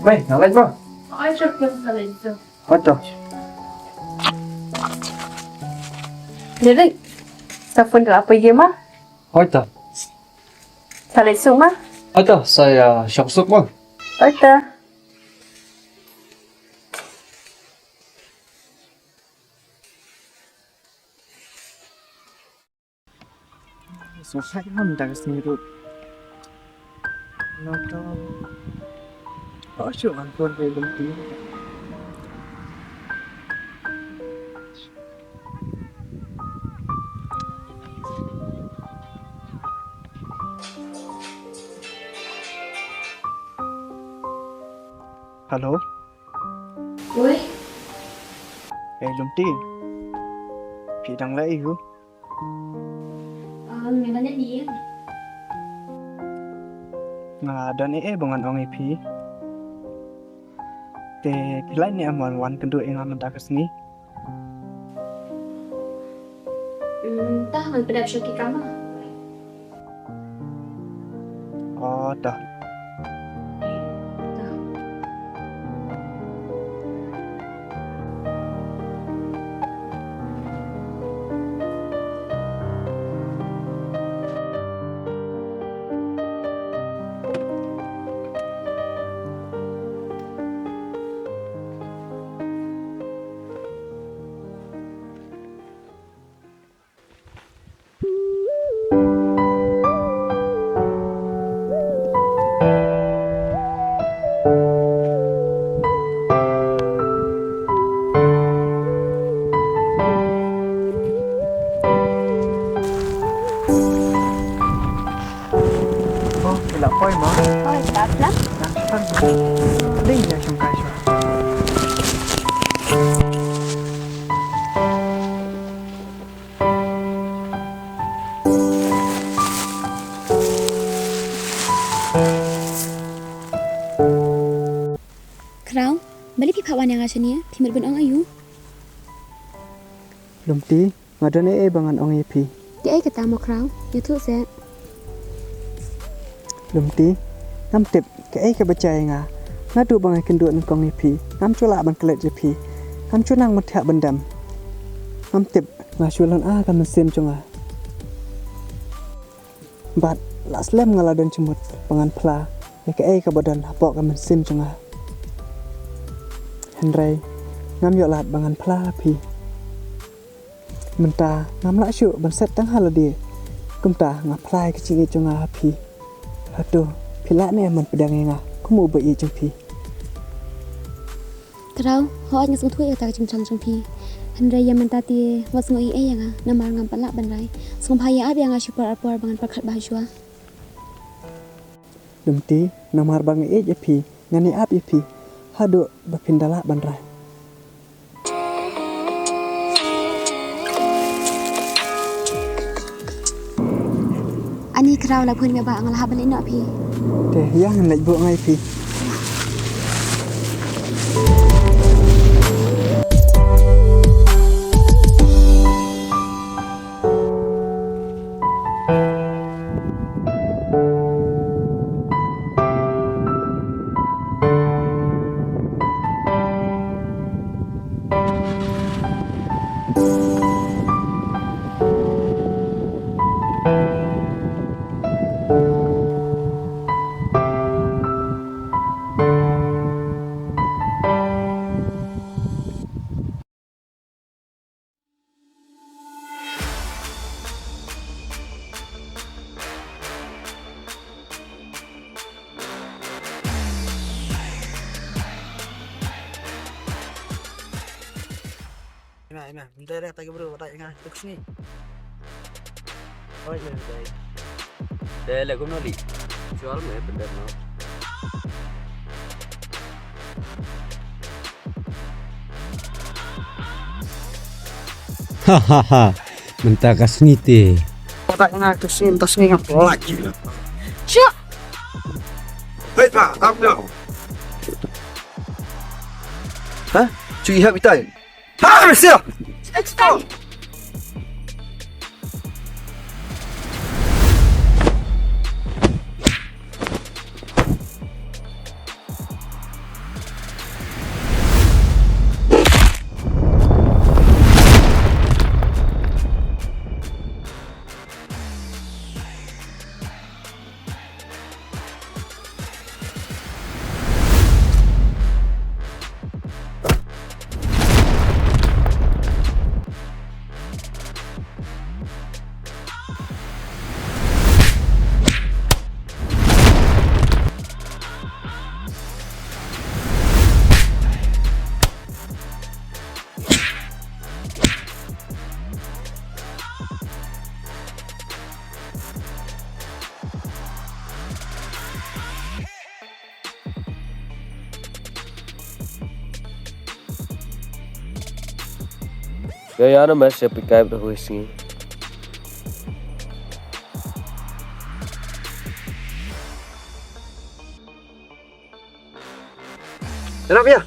Weh, nak lain apa? Ay, syukur sa lento. Apa? Derik, sa phone ka apa game ah? Apa? Sa lento mah? Apa? Saya syok sup bang. Ata. Susah kan dah sendiri. Nonton. Oh, syuk ampun belum tu. Halo, Oi, Lumti. Pidang lai hu. memangnya dia. Nga dan bangan ong ipi. Te pilai ni aman wan kendu ingat mentak kesini. Tah man pedap syuki kama. Oh, dah. Oh, kelak poi mah. Oi, tak lah. Đây là trong cái rồi. Khraw, balik pi phawan yang asania, pi merbun ong ayu. Lumti, ngadan bangan ong ipi. Dia ai kata mo khraw, ya thu se. Lumti, nam tip ke ai ke bacai nga. Ngadu bangai kendu kong ipi. Nam chula ban kelet jepi. Nam chunang mathak bandam. Nam tip nga chulan a kan sim chunga. Bat las lem ngaladan cemut bangan pla. Ke ai ke badan hapok kan sim chunga. Henry, ngam yo lat bangan pla pi. Menta ngam la syu ban set tang haladi. Kumta ngaplai ke cingi chunga pi. Aduh, pila ni man pedang nga. Kumu ba i jumpi. Khraw, ho anya sung thui ta chim chang chang pi. Handra ya mentati was ngoi ai yang namar ngam pala ban rai. Sung phaya ab yang super apor bangan pakhat bahjua. Lumti namar bang e jepi ngani ap ipi. Hadu bapindala ban rai. Ani khraw la phun me ba ngala habal ino pi. Teh yang nak buat ngai pi. Nah, minta dah tadi bro, tak ingat ke sini. Oh iya, baik. Dah lagu noli. Jual me bener no. Hahaha, mentah kasih te. Tak ingat ke sini, tak sini ngap lagi. Syuk. Hei Pak, up now. Hah? Cuy hab itai. Ha, Mister. Let's go. Gaya na mas siya pikay na huwis nga. Kenapa ya?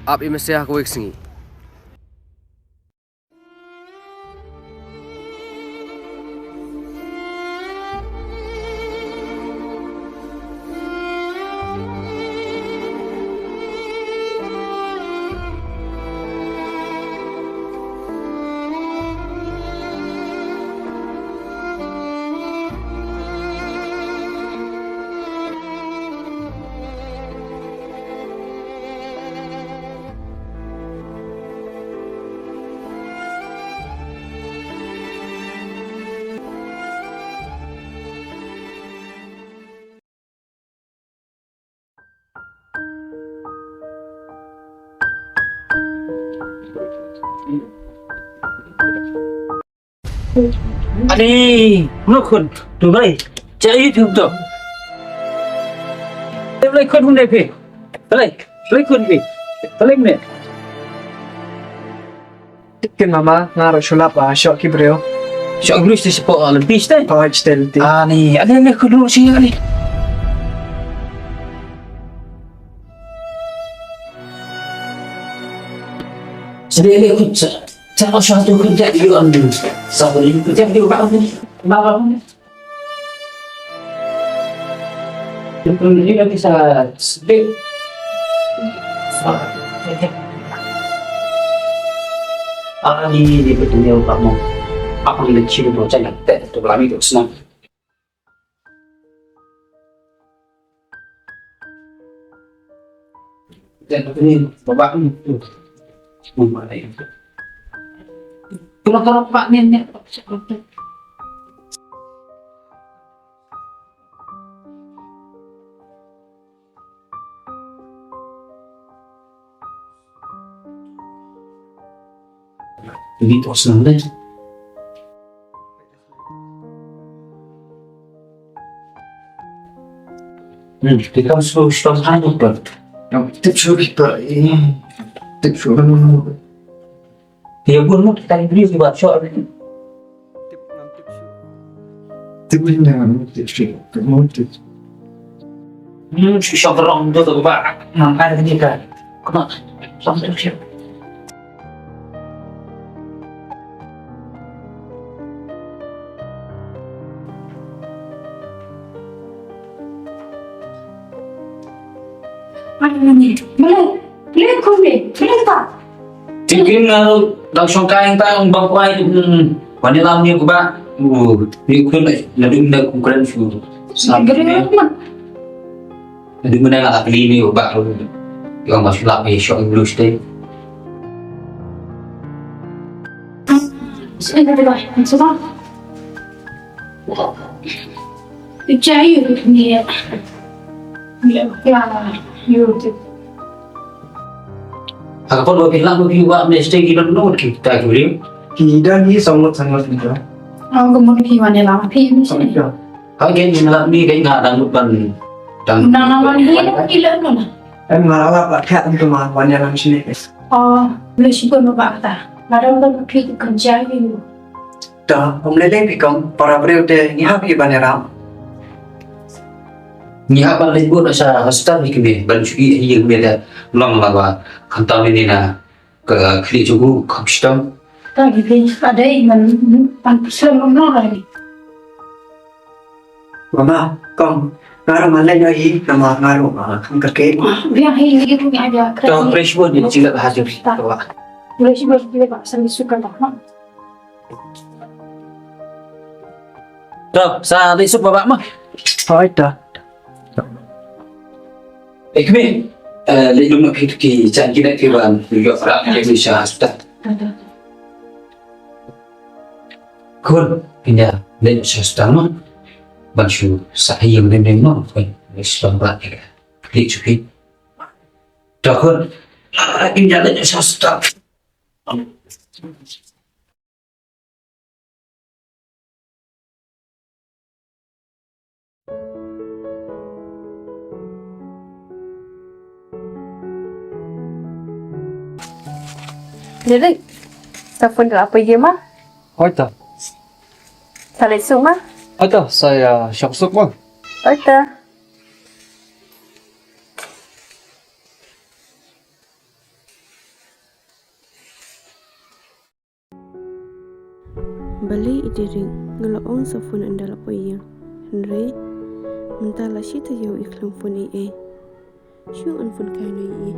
Ap masih aku huwis nga. Ani, menukun, tu baik. Cak YouTube tu. Dia boleh kun pun pi. Boleh kun pi. Boleh ni. Tikin mama ngaro sulap syok kibreo. Syok guru istri sepok lebih stai. Pawaj telti. Ani, ada ni kun dulu sini kali. Sedih aku cara suatu kerja di luar dulu. Sabar ini kerja di luar ni. Bawa ni. Itu ni kan bisa sedih. Ani dia betulnya kamu. Apa yang kecil tu jangan tak tu belami tu senang. Dan ini bapak ni. Mama ni. Kalau Pak ni. Begitu senang deh. Kita harus stop hantu kan. Yang tips kita ini tips orang. Dia pun nak kita beri di workshop ni. Tips ini yang tips tips. Susah orang tu tu pak. Nampak ni kan. Kena sampai siap. Ano ni? Boleh kau ni? Boleh tak? Tingin na langsung kain tayong bangkway Wanila niyo ko ba? Hindi ko na labing nagkukulan siya. Sabi ko na hindi mo na nakakilini o ba? Yung mas lapay siya ang blues day. Sige na ba? Ang sama? Icay ni YouTube. Ako po bilang maghiwa na stay gilang noon kita giling. Kita ni sangat-sangat mudah. Ang gumawa ni Wanila mapi. Sangat mudah. Kaya ni malam ni kaya nga dangut ban dang. Naman ilan mo na? Marah apa kat untuk wanita dalam sini. Boleh syukur ba ta? Marang ba mapi kerja ni? Dah, pemleleng pikam para periode ni habi banera. Ni apa lagi buat sa hospital ni kami ban sugi yang beda long lawa kantau ni na ke kli jugu kapstam. Tak gitu. Ada man panpuslan mo na ni. Mama, kong ngaro malay yo hi nama ngaro ang kakek. Biang hindi ko ada. Dah fresh buat ni sila hasil tawa. Boleh syukur kita ba sambil suka tak? Dah sa isuk baba mah. Hai dah. Kami lelum nak pergi janji nak kiban juga orang yang bisa hospital. Kun pindah lên hospital mah. Bantu saya yang nem mah kan. Islam berat ya. Klik cuci. Dah kun pindah lên hospital. Derik, telepon ke apa je mah? Oita, Salah esok mah? ada saya syok bang. Oita. Balai Derik ngelaong sa phone anda la poya. Henry mentala shi ta yau iklang phone e. Shu an phone kai no e.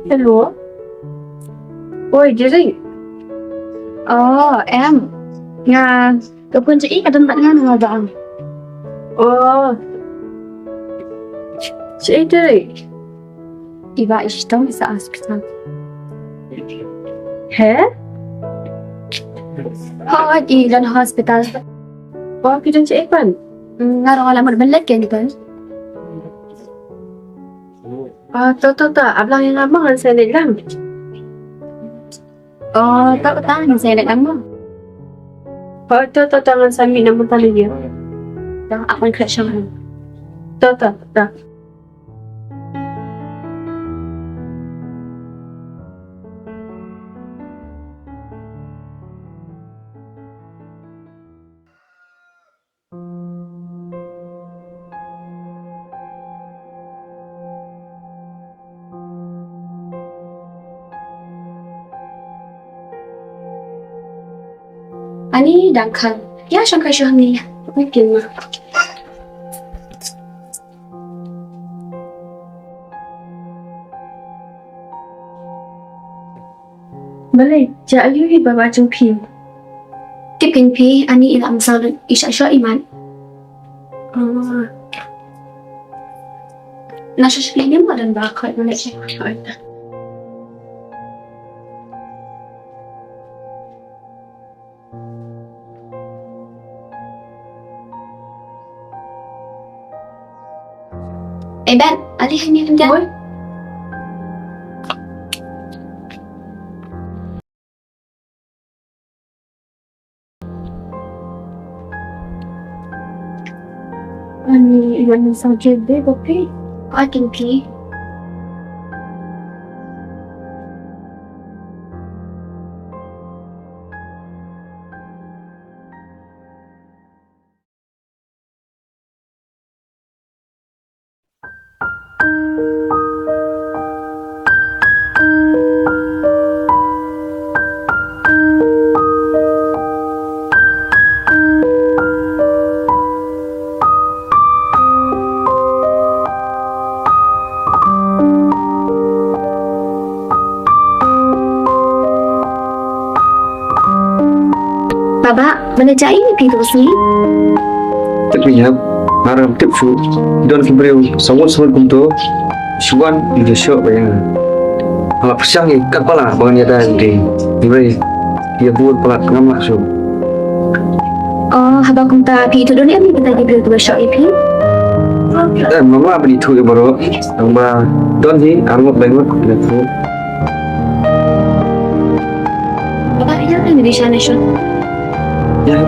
Hello. Ôi Derik. Em. Nga, kapun chị ka dan nga nga ba? Chị Derik. Iba işten sa hospital. He? Di dan hospital. Pidan chị pan. Nga ro alam berbelat kan kan? Tahu, abang yang abang kan saya nak. Tak yang saya nak nama. Tahu, tangan saya minum tali dia. Dah, aku nak kerja macam. Tahu. Ani dangkal. Ya, syangka ni. Mungkin mah. Boleh, jadi ni bawa jumpi. Tipin pi, ani ilam sal isya iman. Nasa sekalinya madan bakal Malaysia. Ben, alihan niya rin dyan. Ani, iwan ng isang jebe, okay? Aking pi. Baba, mana cai ni pergi terus ni? Tapi ya, maram tip su. Don kibreu sawat kumto. Suan di show bayang. Kalau pesang ni kepala bangan ada di. Kibreu dia buat pelat ngamak su. Oh, haba kum ta pergi tu ni abi kita di beli tu shop ipi. Mama beli tu baru. Mama don ni angut bangut dia tu. Baba, ya ni di sana shop. Ya.